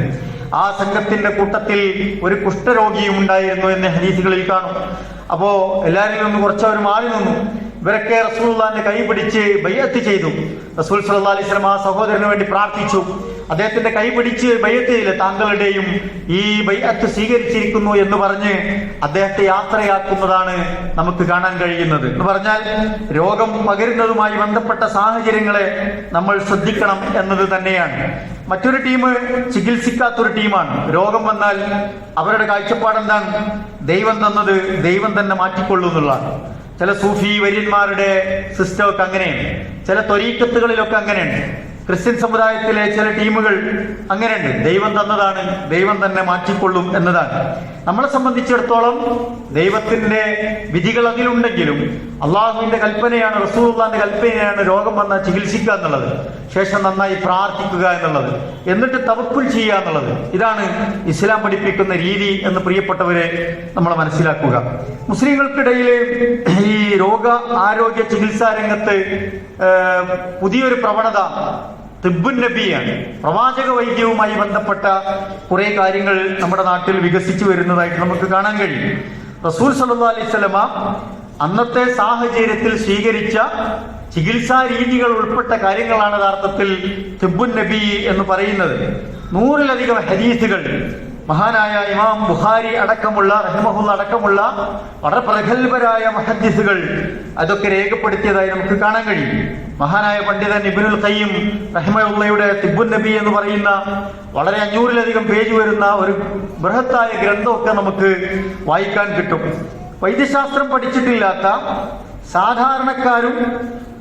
ആ സംഘത്തിന്റെ കൂട്ടത്തിൽ ഒരു കുഷ്ഠരോഗിയും ഉണ്ടായിരുന്നു എന്ന് ഹദീസുകളിൽ കാണും. അപ്പോ എല്ലാവരിൽ നിന്ന് കുറച്ചവർ മാറി നിന്നു. ഇവരൊക്കെ റസൂലുള്ളാഹിന്റെ കൈ പിടിച്ച് ബൈഅത്ത് ചെയ്തു. റസൂൽ സല്ലല്ലാഹു അലൈഹി വസല്ലം ആ സഹോദരന് വേണ്ടി പ്രാർത്ഥിച്ചു. അദ്ദേഹത്തിന്റെ കൈ പിടിച്ച് ബൈഅത്ത് ചെയ്യില്ല, താങ്കളുടെയും ഈ ബൈഅത്ത് സ്വീകരിച്ചിരിക്കുന്നു എന്ന് പറഞ്ഞ് അദ്ദേഹത്തെ യാത്രയാക്കുന്നതാണ് നമുക്ക് കാണാൻ കഴിയുന്നത്. എന്ന് പറഞ്ഞാൽ രോഗം പകരുന്നതുമായി ബന്ധപ്പെട്ട സാഹചര്യങ്ങളെ നമ്മൾ ശ്രദ്ധിക്കണം എന്നത് തന്നെയാണ്. മറ്റൊരു ടീം ചികിത്സിക്കാത്തൊരു ടീമാണ്. രോഗം വന്നാൽ അവരുടെ കാഴ്ചപ്പാട് എന്താണ്? ദൈവം തന്നത് ദൈവം തന്നെ മാറ്റിക്കൊള്ളൂ എന്നുള്ളതാണ്. ചില സൂഫി വര്യന്മാരുടെ സിസ്റ്റമൊക്കെ അങ്ങനെയാണ്. ചില ത്വരീക്കത്തുകളിലൊക്കെ അങ്ങനെയുണ്ട്. ക്രിസ്ത്യൻ സമുദായത്തിലെ ചില ടീമുകൾ അങ്ങനെയുണ്ട്. ദൈവം തന്നതാണ് ദൈവം തന്നെ മാറ്റിക്കൊള്ളും എന്നതാണ്. നമ്മളെ സംബന്ധിച്ചിടത്തോളം ദൈവത്തിന്റെ വിധികൾ അതിലുണ്ടെങ്കിലും അള്ളാഹുവിന്റെ കൽപ്പനയാണ്, റസൂലുള്ളാഹിന്റെ കൽപ്പനയാണ് രോഗം വന്നാൽ ചികിത്സിക്കുക എന്നുള്ളത്, ശേഷം നന്നായി പ്രാർത്ഥിക്കുക എന്നുള്ളത്, എന്നിട്ട് തവക്കുൽ ചെയ്യുക എന്നുള്ളത്. ഇതാണ് ഇസ്ലാം പഠിപ്പിക്കുന്ന രീതി എന്ന് പ്രിയപ്പെട്ടവരെ നമ്മൾ മനസ്സിലാക്കുക. മുസ്ലിങ്ങൾക്കിടയിൽ ഈ ആരോഗ്യ ചികിത്സാ രംഗത്ത് പുതിയൊരു പ്രവണത തിബ്ബുൻ നബിയാണ്. പ്രവാചക വൈദ്യവുമായി ബന്ധപ്പെട്ട കുറെ കാര്യങ്ങൾ നമ്മുടെ നാട്ടിൽ വികസിച്ചു വരുന്നതായിട്ട് നമുക്ക് കാണാൻ കഴിയും. റസൂൽ സല്ലല്ലാഹു അലൈഹി വസല്ലമ അന്നത്തെ സാഹചര്യത്തിൽ സ്വീകരിച്ച ചികിത്സാ രീതികൾ ഉൾപ്പെട്ട കാര്യങ്ങളാണ് യഥാർത്ഥത്തിൽ തിബ്ബുൻ നബി എന്ന് പറയുന്നത്. 100-ലധികം ഹദീസുകൾ മഹാനായ ഇമാം ബുഖാരി അടക്കമുള്ള റഹിമഹുള്ള അടക്കമുള്ള വളരെ പ്രഗത്ഭരായ മുഹദ്ദിസുകൾ അതൊക്കെ രേഖപ്പെടുത്തിയതായി നമുക്ക് കാണാൻ കഴിയും. മഹാനായ പണ്ഡിതൻ ഇബ്നുൽ ഖയ്യിം റഹിമഹുള്ളയുടെ തിബ്ബുൻ നബി എന്ന് പറയുന്ന വളരെ 500-ലധികം പേജ് വരുന്ന ഒരു ബൃഹത്തായ ഗ്രന്ഥമൊക്കെ നമുക്ക് വായിക്കാൻ കിട്ടും. വൈദ്യശാസ്ത്രം പഠിച്ചിട്ടില്ലാത്ത സാധാരണക്കാരും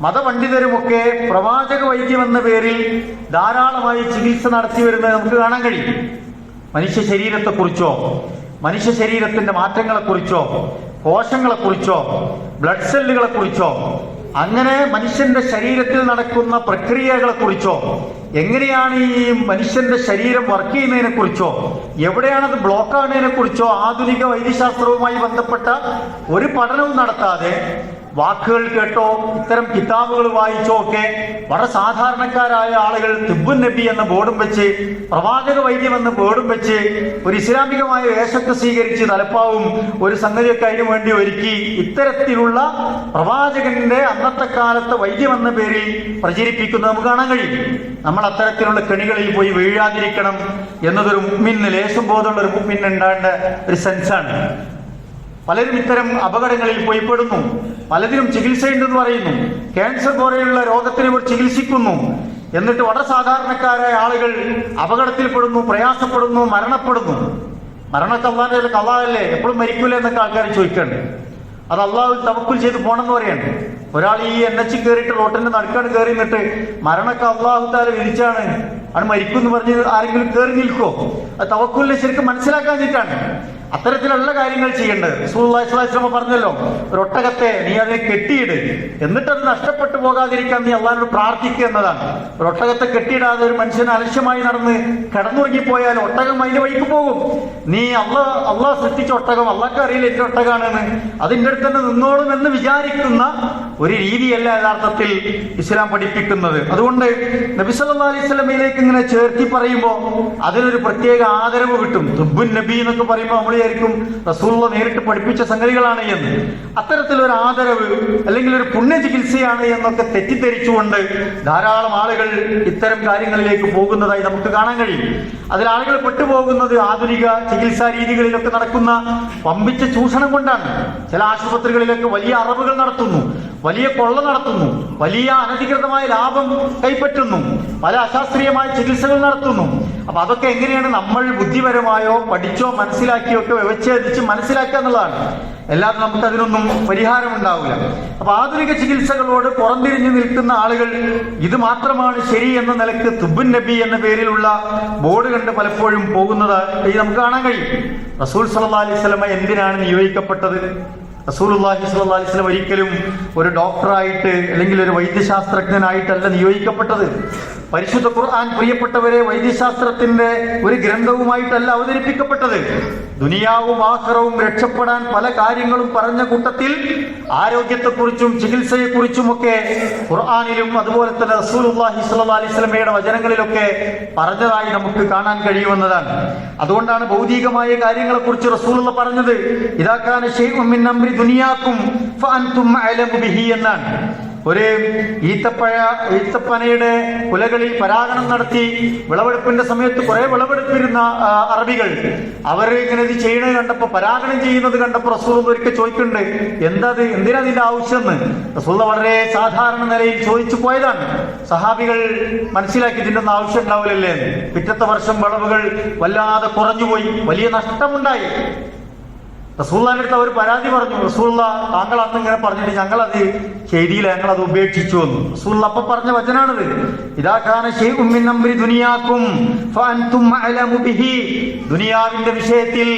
മതപണ്ഡിതരുമൊക്കെ പ്രവാചക വൈദ്യം എന്ന പേരിൽ ധാരാളമായി ചികിത്സ നടത്തി വരുന്നത് നമുക്ക് കാണാൻ കഴിയും. മനുഷ്യ ശരീരത്തെക്കുറിച്ചോ മനുഷ്യ ശരീരത്തിന്റെ മാറ്റങ്ങളെക്കുറിച്ചോ കോശങ്ങളെ കുറിച്ചോ ബ്ലഡ് സെല്ലുകളെ കുറിച്ചോ അങ്ങനെ മനുഷ്യന്റെ ശരീരത്തിൽ നടക്കുന്ന പ്രക്രിയകളെ കുറിച്ചോ എങ്ങനെയാണ് ഈ മനുഷ്യന്റെ ശരീരം വർക്ക് ചെയ്യുന്നതിനെ കുറിച്ചോ എവിടെയാണത് ബ്ലോക്ക് ആകുന്നതിനെ കുറിച്ചോ ആധുനിക വൈദ്യശാസ്ത്രവുമായി ബന്ധപ്പെട്ട ഒരു പഠനവും നടത്താതെ വാക്കുകൾ കേട്ടോ ഇത്തരം കിതാബുകൾ വായിച്ചോ ഒക്കെ വളരെ സാധാരണക്കാരായ ആളുകൾ തിബ്ബുൻ നബി എന്ന ബോർഡും വെച്ച് പ്രവാചക വൈദ്യം എന്ന ബോർഡും വെച്ച് ഒരു ഇസ്ലാമികമായ വേഷത്തെ സ്വീകരിച്ച് തലപ്പാവും ഒരു സംഗതിയൊക്കെ അതിനു വേണ്ടി ഒരുക്കി ഇത്തരത്തിലുള്ള പ്രവാചകന്റെ അന്നത്തെ കാലത്തെ വൈദ്യം എന്ന പേരിൽ പ്രചരിപ്പിക്കുന്നത് നമുക്ക് കാണാൻ കഴിയും. നമ്മൾ അത്തരത്തിലുള്ള കെണികളിൽ പോയി വീഴാതിരിക്കണം എന്നതൊരു മുഅ്മിന് ലേശം ബോധമുള്ള ഒരു മുഅ്മിന് ഉണ്ടാകേണ്ട ഒരു സെൻസാണ്. പലരും ഇത്തരം അപകടങ്ങളിൽ പോയി പെടുന്നു. പലതിനും ചികിത്സയുണ്ടെന്ന് പറയുന്നു. ക്യാൻസർ പോലെയുള്ള രോഗത്തിന് ഇവർ ചികിത്സിക്കുന്നു. എന്നിട്ട് വളരെ സാധാരണക്കാരായ ആളുകൾ അപകടത്തിൽപ്പെടുന്നു, പ്രയാസപ്പെടുന്നു, മരണപ്പെടുന്നു. മരണമൊക്കെ അള്ളാന്റെ കള്ളാഹല്ലേ, എപ്പോഴും മരിക്കൂല എന്നൊക്കെ ആൾക്കാർ ചോദിക്കണ്ട്. അത് അള്ളാഹു തവക്കുൽ ചെയ്ത് പോകണമെന്ന് പറയണ്ട്. ഒരാൾ ഈ NH കയറിയിട്ട് റോട്ടിന്റെ നടുക്കാണ് കയറി നിന്നിട്ട് മരണമൊക്കെ അള്ളാഹു താല വിധിച്ചാണ് അത് മരിക്കും എന്ന് പറഞ്ഞ് ആരെങ്കിലും കയറി നിൽക്കുമോ? അത് തവക്കുലിനെ ശരിക്കും മനസ്സിലാക്കാൻ വേണ്ടിയിട്ടാണ് അത്തരത്തിലുള്ള കാര്യങ്ങൾ ചെയ്യേണ്ടത്. റസൂലുള്ളാഹി സ്വല്ലല്ലാഹു അലൈഹി വസല്ലം പറഞ്ഞല്ലോ, ഒരു ഒട്ടകത്തെ നീ അതിനെ കെട്ടിയിട്, എന്നിട്ട് അത് നഷ്ടപ്പെട്ടു പോകാതിരിക്കാൻ നീ അള്ളാഹിനോട് പ്രാർത്ഥിക്കുക എന്നതാണ്. ഒരു ഒട്ടകത്തെ കെട്ടിയിടാതെ ഒരു മനുഷ്യൻ അലക്ഷ്യമായി നടന്ന് കിടന്നുറങ്ങിപ്പോയാൽ ഒട്ടകം അതിന്റെ വഴിക്ക് പോകും. നീ അള്ളാഹ് സൃഷ്ടിച്ച ഒട്ടകം, അള്ളാഹ്ക്ക് അറിയില്ല എന്റെ ഒട്ടകാണെന്ന്, അതിന്റെ അടുത്ത് തന്നെ നിന്നോളും എന്ന് വിചാരിക്കുന്ന ഒരു രീതിയല്ല യഥാർത്ഥത്തിൽ ഇസ്ലാം പഠിപ്പിക്കുന്നത്. അതുകൊണ്ട് നബി സല്ലല്ലാഹു അലൈഹി വസല്ലമയിലേക്ക് ഇങ്ങനെ ചേർത്തി പറയുമ്പോൾ അതിനൊരു പ്രത്യേക ആദരവ് കിട്ടും. തുബ്ബുൻ നബി എന്നൊക്കെ പറയുമ്പോൾ നമ്മൾ വിചാരിക്കും റസൂലുള്ള നേരിട്ട് പഠിപ്പിച്ച സംഗതികളാണ് എന്ന്. അത്തരത്തിലൊരു ആദരവ് അല്ലെങ്കിൽ ഒരു പുണ്യ ചികിത്സയാണ് എന്നൊക്കെ തെറ്റിദ്ധരിച്ചുകൊണ്ട് ധാരാളം ആളുകൾ ഇത്തരം കാര്യങ്ങളിലേക്ക് പോകുന്നതായി നമുക്ക് കാണാൻ കഴിയും. അതിൽ ആളുകൾ പെട്ടുപോകുന്നത് ആധുനിക ചികിത്സാ രീതികളിലൊക്കെ നടക്കുന്ന വമ്പിച്ച ചൂഷണം കൊണ്ടാണ്. ചില ആശുപത്രികളിലൊക്കെ വലിയ അറവുകൾ നടത്തുന്നു, വലിയ കൊള്ള നടത്തുന്നു, വലിയ അനധികൃതമായ ലാഭം കൈപ്പറ്റുന്നു, പല അശാസ്ത്രീയമായ ചികിത്സകൾ നടത്തുന്നു. അപ്പൊ അതൊക്കെ എങ്ങനെയാണ് നമ്മൾ ബുദ്ധിപരമായോ പഠിച്ചോ മനസ്സിലാക്കിയോ ഒക്കെ വ്യവച്ഛേദിച്ച് മനസ്സിലാക്കുക എന്നുള്ളതാണ്. അല്ലാതെ നമുക്ക് അതിനൊന്നും പരിഹാരമുണ്ടാവില്ല. അപ്പൊ ആധുനിക ചികിത്സകളോട് പുറംതിരിഞ്ഞു നിൽക്കുന്ന ആളുകൾ ഇത് മാത്രമാണ് ശരി എന്ന നിലക്ക് തുബ്ബുൻ നബി എന്ന പേരിലുള്ള ബോർഡ് കണ്ട് പലപ്പോഴും പോകുന്നത് നമുക്ക് കാണാൻ കഴിയും. റസൂൽ സല്ലല്ലാഹു അലൈഹി വസല്ലം എന്തിനാണ് നിയോഗിക്കപ്പെട്ടത്? റസൂലുള്ളാഹി സ്വല്ലല്ലാഹു അലൈഹി വസല്ലം ഒരിക്കലും ഒരു ഡോക്ടറായിട്ട് അല്ലെങ്കിൽ ഒരു വൈദ്യശാസ്ത്രജ്ഞനായിട്ടല്ല നിയോഗിക്കപ്പെട്ടത്. പരിശുദ്ധ ഖുർആൻ പ്രിയപ്പെട്ടവരെ വൈദ്യശാസ്ത്രത്തിന്റെ ഒരു ഗ്രന്ഥവുമായിട്ടല്ല അവതരിപ്പിക്കപ്പെട്ടത്. ദുനിയാവും ആഖിറവും രക്ഷപ്പെടാൻ പല കാര്യങ്ങളും പറഞ്ഞ കൂട്ടത്തിൽ ആരോഗ്യത്തെക്കുറിച്ചും ചികിത്സയെക്കുറിച്ചുമൊക്കെ ഖുർആനിലും അതുപോലെ തന്നെ റസൂലുള്ളാഹി സ്വല്ലല്ലാഹു അലൈഹി വസല്ലമയുടെ വചനങ്ങളിലൊക്കെ പറഞ്ഞതായി നമുക്ക് കാണാൻ കഴിയുമെന്നതാണ്. അതുകൊണ്ടാണ് ഭൗതികമായ കാര്യങ്ങളെക്കുറിച്ച് റസൂലുള്ള പറഞ്ഞത് ഇദാ കാന ശൈഉൻ മിൻ അംരി ദുനിയാക്കും ഫഅൻതും അഅലമു ബിഹി എന്നാണ്. ഒരു ഈത്തപ്പനയുടെ കുലകളിൽ പരാഗണം നടത്തി വിളവെടുപ്പിന്റെ സമയത്ത് കുറെ വിളവെടുപ്പിരുന്ന അറബികൾ അവർ ഇങ്ങനെ ഇത് ചെയ്യണത് കണ്ടപ്പോ, പരാഗണം ചെയ്യുന്നത് കണ്ടപ്പോ റസൂൽ ഒരിക്കൽ ചോദിക്കുന്നുണ്ട്, എന്തിനാ ഇതിന്റെ ആവശ്യം എന്ന്. റസൂൽ വളരെ സാധാരണ നിലയിൽ ചോദിച്ചു പോയതാണ്. സഹാബികൾ മനസ്സിലാക്കി ഇതിന്റെ ഒന്നും ആവശ്യം ഉണ്ടാവില്ലല്ലേ. പിറ്റത്തെ വർഷം വിളവുകൾ വല്ലാതെ കുറഞ്ഞുപോയി, വലിയ നഷ്ടമുണ്ടായി. റസൂലുള്ളാഹിന്റെ അടുത്ത് അവർ പരാതി പറഞ്ഞു, റസൂലുള്ള താങ്കൾ അന്ന് ഇങ്ങനെ പറഞ്ഞിട്ട് ഞങ്ങളത് ചെയ്തില്ല, ഞങ്ങളത് ഉപേക്ഷിച്ചു വന്നു. റസൂലുള്ള അപ്പൊ പറഞ്ഞ വചനാണിത്, ഇദാ കാന ശൈഉൻ മിൻ അംരി ദുനിയാക്കും ഫഅൻതും അഅലമു ബിഹി. ദുനിയാവിന്റെ വിഷയത്തിൽ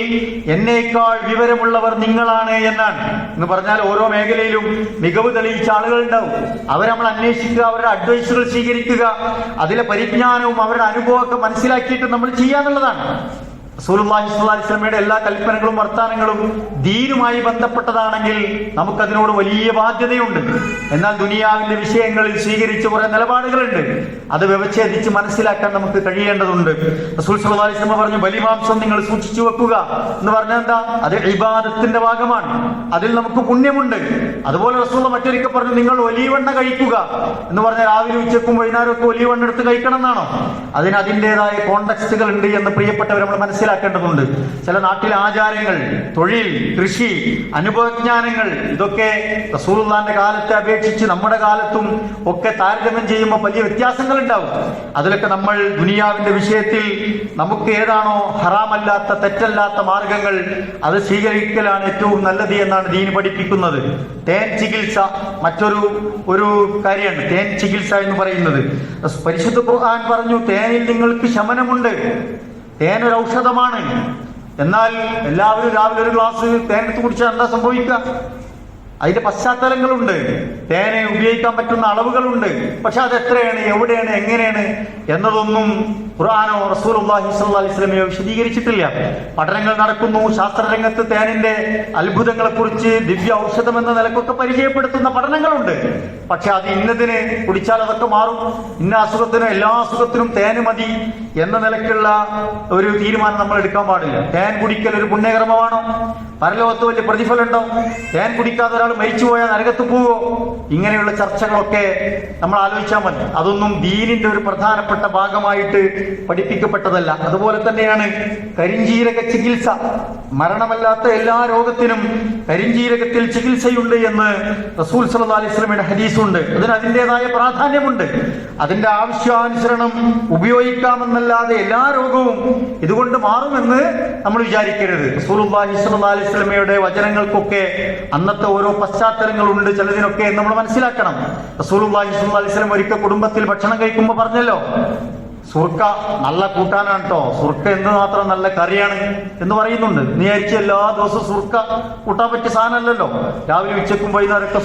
എന്നേക്കാൾ വിവരമുള്ളവർ നിങ്ങളാണ് എന്നാണ്. എന്ന് പറഞ്ഞാൽ ഓരോ മേഖലയിലും മികവ് തെളിയിച്ച ആളുകൾ ഉണ്ടാവും. അവരെ നമ്മൾ അന്വേഷിക്കുക, അവരുടെ അഡ്വൈസുകൾ സ്വീകരിക്കുക, അതിലെ പരിജ്ഞാനവും അവരുടെ അനുഭവമൊക്കെ മനസ്സിലാക്കിയിട്ട് നമ്മൾ ചെയ്യാന്നുള്ളതാണ്. റസൂലുള്ളാഹി സ്വല്ലല്ലാഹു അലൈഹി വസല്ലമയുടെ എല്ലാ കൽപ്പനകളും വർത്താനങ്ങളും ദീനുമായി ബന്ധപ്പെട്ടതാണെങ്കിൽ നമുക്കതിനോട് വലിയ ബാധ്യതയുണ്ട്. എന്നാൽ ദുനിയാവിന്റെ വിഷയങ്ങളിൽ സ്വീകരിച്ച കുറെ നിലപാടുകളുണ്ട്, അത് വ്യവച്ഛേദിച്ച് മനസ്സിലാക്കാൻ നമുക്ക് കഴിയേണ്ടതുണ്ട്. റസൂൽ സ്വല്ലല്ലാഹു അലൈഹി വസല്ലം പറഞ്ഞു, ബലിമാംസം നിങ്ങൾ സൂക്ഷിച്ചു വെക്കുക എന്ന് പറഞ്ഞാൽ എന്താ? അത് ഇബാദത്തിന്റെ ഭാഗമാണ്, അതിൽ നമുക്ക് പുണ്യമുണ്ട്. അതുപോലെ റസൂൽ മറ്റൊരിക്കൽ പറഞ്ഞു, നിങ്ങൾ ഒലീവെണ്ണ കഴിക്കുക എന്ന് പറഞ്ഞാൽ രാവിലെ ഉച്ചക്കും വൈകുന്നേരം ഒക്കെ ഒലീവെണ്ണ എടുത്ത് കഴിക്കണം എന്നാണോ? അതിന് അതിൻ്റെതായ കോണ്ടെക്സ്റ്റുകൾ ഉണ്ട് എന്ന് പ്രിയപ്പെട്ടവർ നമ്മൾ മനസ്സിലാക്കേണ്ടതുണ്ട്. ചില നാട്ടിലെ ആചാരങ്ങൾ, തൊഴിൽ, കൃഷി, അനുഭവജ്ഞാനങ്ങൾ, ഇതൊക്കെ റസൂലുള്ളാഹിന്റെ കാലത്തെ അപേക്ഷിച്ച് നമ്മുടെ കാലത്തും ഒക്കെ താരതമ്യം ചെയ്യുമ്പോൾ വലിയ വ്യത്യാസങ്ങൾ ഉണ്ടാവും. അതിലൊക്കെ നമ്മൾ ദുനിയാവിന്റെ വിഷയത്തിൽ നമുക്ക് ഏതാണോ ഹറാമല്ലാത്ത തെറ്റല്ലാത്ത മാർഗങ്ങൾ അത് സ്വീകരിക്കലാണ് ഏറ്റവും നല്ലത് എന്നാണ് ദീൻ പഠിപ്പിക്കുന്നത്. തേൻ ചികിത്സ മറ്റൊരു കാര്യമാണ്. തേൻ ചികിത്സ എന്ന് പറയുന്നത് പരിശുദ്ധ ഖുർആൻ പറഞ്ഞു, തേനിൽ നിങ്ങൾക്ക് ശമനമുണ്ട്, തേൻ ഒരു ഔഷധമാണ്. എന്നാൽ എല്ലാവരും രാവിലെ ഒരു ഗ്ലാസ് തേൻ എടുത്ത് കുടിച്ചാൽ എന്താ സംഭവിക്കുക? അതിന്റെ പശ്ചാത്തലങ്ങളുണ്ട്, തേനെ ഉപയോഗിക്കാൻ പറ്റുന്ന അളവുകളുണ്ട്. പക്ഷെ അത് എത്രയാണ്, എവിടെയാണ്, എങ്ങനെയാണ് എന്നതൊന്നും ഖുർആനോ റസൂലുള്ളാഹി സ്വല്ലല്ലാഹി അലൈഹി വസല്ലമയോ വിശദീകരിച്ചിട്ടില്ല. പഠനങ്ങൾ നടക്കുന്നു. ശാസ്ത്രരംഗത്ത് തേനിന്റെ അത്ഭുതങ്ങളെ കുറിച്ച് ദിവ്യ ഔഷധം എന്ന നിലക്കൊക്കെ പരിചയപ്പെടുത്തുന്ന പഠനങ്ങളുണ്ട്. പക്ഷെ അത് ഇന്നതിന് കുടിച്ചാൽ അതൊക്കെ മാറും, ഇന്ന അസുഖത്തിനും എല്ലാ അസുഖത്തിനും തേന് മതി എന്ന നിലക്കുള്ള ഒരു തീരുമാനം നമ്മൾ എടുക്കാൻ പാടില്ല. തേൻ കുടിക്കൽ ഒരു പുണ്യകർമ്മമാണോ? പരലോകത്ത് വലിയ പ്രതിഫലം ഉണ്ടോ? തേൻ കുടിക്കാതെ ഒരാൾ മരിച്ചുപോയാൽ നരകത്ത് പോവോ? ഇങ്ങനെയുള്ള ചർച്ചകളൊക്കെ നമ്മൾ ആലോചിച്ചാൽ മതി. അതൊന്നും ദീനിന്റെ ഒരു പ്രധാനപ്പെട്ട ഭാഗമായിട്ട് പഠിപ്പിക്കപ്പെട്ടതല്ല. അതുപോലെ തന്നെയാണ് കരിഞ്ജീരക ചികിത്സ. മരണമല്ലാത്ത എല്ലാ രോഗത്തിനും കരിഞ്ജീരകത്തിൽ ചികിത്സയുണ്ട് എന്ന് റസൂൽ സല്ലല്ലാഹു അലൈഹി വസല്ലമയുടെ ഹദീസുണ്ട്. അതിന് അതിൻ്റെതായ പ്രാധാന്യമുണ്ട്. അതിന്റെ ആവശ്യാനുസരണം ഉപയോഗിക്കാമെന്നല്ലാതെ എല്ലാ രോഗവും ഇതുകൊണ്ട് മാറുമെന്ന് നമ്മൾ വിചാരിക്കരുത്. റസൂലുള്ളാഹി സ്വല്ലല്ലാഹു അലൈഹി വസല്ലമയുടെ വചനങ്ങൾക്കൊക്കെ അന്നത്തെ ഓരോ പശ്ചാത്തലങ്ങളുണ്ട് ചിലതിനൊക്കെ നമ്മൾ മനസ്സിലാക്കണം. റസൂലുള്ളാഹി സ്വല്ലല്ലാഹു അലൈഹി വസല്ലം ഒരിക്കൽ കുടുംബത്തിൽ ഭക്ഷണം കഴിക്കുമ്പോൾ പറഞ്ഞല്ലോ, സുർക്ക നല്ല കൂട്ടാനാണ് കേട്ടോ, സുർക്ക എന്ത് മാത്രം നല്ല കറിയാണ് എന്ന് പറയുന്നുണ്ട്. നീ അരിച്ച് എല്ലാ ദിവസവും സുർക്ക കൂട്ടാൻ പറ്റിയ സാധനമല്ലല്ലോ. രാവിലെ ഉച്ചക്കും വൈകുന്നേരമൊക്കെ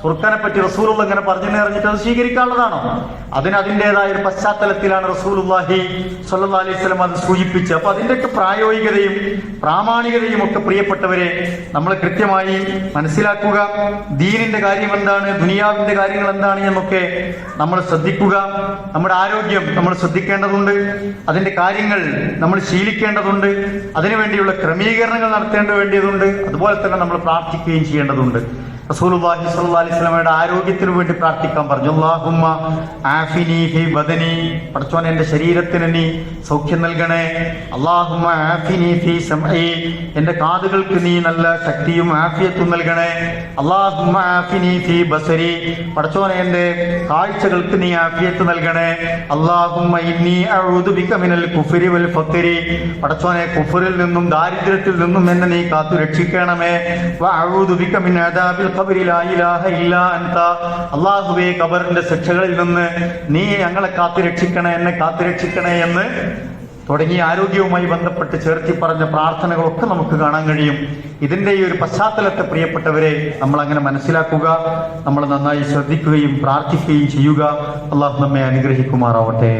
സുർക്കനെ പറ്റി റസൂലുള്ള ഇങ്ങനെ പറഞ്ഞു അറിഞ്ഞിട്ട് അത് സ്വീകരിക്കാനുള്ളതാണോ? അതിൻ്റെതായ ഒരു പശ്ചാത്തലത്തിലാണ് റസൂലുള്ളാഹി സ്വല്ലല്ലാഹു അലൈഹി വസല്ലം അത് സൂചിപ്പിച്ചത്. അപ്പൊ അതിന്റെയൊക്കെ പ്രായോഗികതയും പ്രാമാണികതയും ഒക്കെ പ്രിയപ്പെട്ടവരെ നമ്മൾ കൃത്യമായി മനസ്സിലാക്കുക. ദീനിന്റെ കാര്യം എന്താണ്, ദുനിയാവിന്റെ കാര്യങ്ങൾ എന്താണ് എന്നൊക്കെ നമ്മൾ ശ്രദ്ധിക്കുക. നമ്മുടെ ആരോഗ്യം നമ്മൾ ശ്രദ്ധിക്കേണ്ടതുണ്ട്. അതിന്റെ കാര്യങ്ങൾ നമ്മൾ ശീലിക്കേണ്ടതുണ്ട്. അതിനുവേണ്ടിയുള്ള ക്രമീകരണങ്ങൾ നടത്തേണ്ടതുണ്ട്. അതുപോലെ തന്നെ നമ്മൾ പ്രാർത്ഥിക്കുകയും ചെയ്യേണ്ടതുണ്ട്. റസൂലുള്ളാഹി സ്വല്ലല്ലാഹു അലൈഹി വസല്ലമയുടെ ആരോഗ്യത്തിന് വേണ്ടി പ്രാർത്ഥിക്കാൻ പറഞ്ഞു. അല്ലാഹുമ്മ ആഫിനി ഫി ബദനി, പടച്ചോനെ എന്റെ ശരീരത്തിന് നീ സൗഖ്യം നൽകണേ. അല്ലാഹുമ്മ ആഫിനി ഫി സമഇ, എന്റെ കാതുകൾക്ക് നീ നല്ല ശക്തിയും ആഫിയത്തും നൽകണേ. അല്ലാഹുമ്മ ആഫിനി ഫി ബസരി, പടച്ചോനെ എന്റെ കാഴ്ചകൾക്ക് നീ ആഫിയത്ത് നൽകണേ. അല്ലാഹുമ്മ ഇന്നി അഊദു ബിക മിനൽ കുഫ്രി വൽ ഫഖരി, പടച്ചോനെ കുഫറിൽ നിന്നും ദാരിദ്ര്യത്തിൽ നിന്നും എന്നെ നീ കാത്തു രക്ഷിക്കണമേ. വ അഊദു ബിക മിൻ അദാബിൽ ഖബരി ലാ ഇലാഹ ഇല്ലാ അൻത, അല്ലാഹുവേ ഖബറിന്റെ ശിക്ഷകളിൽ നിന്ന് നീ ഞങ്ങളെ കാത്തുരക്ഷിക്കണേ, എന്നെ കാത്തുരക്ഷിക്കണേ എന്ന് തുടങ്ങിയ ആരോഗ്യവുമായി ബന്ധപ്പെട്ട് ചേർത്തി പറഞ്ഞ പ്രാർത്ഥനകളൊക്കെ നമുക്ക് കാണാൻ കഴിയും. ഇതിന്റെ ഈ ഒരു പശ്ചാത്തലത്തെ പ്രിയപ്പെട്ടവരെ നമ്മൾ അങ്ങനെ മനസ്സിലാക്കുക, നമ്മൾ നന്നായി ശ്രദ്ധിക്കുകയും പ്രാർത്ഥിക്കുകയും ചെയ്യുക. അല്ലാഹു നമ്മെ അനുഗ്രഹിക്കുമാറാവട്ടെ.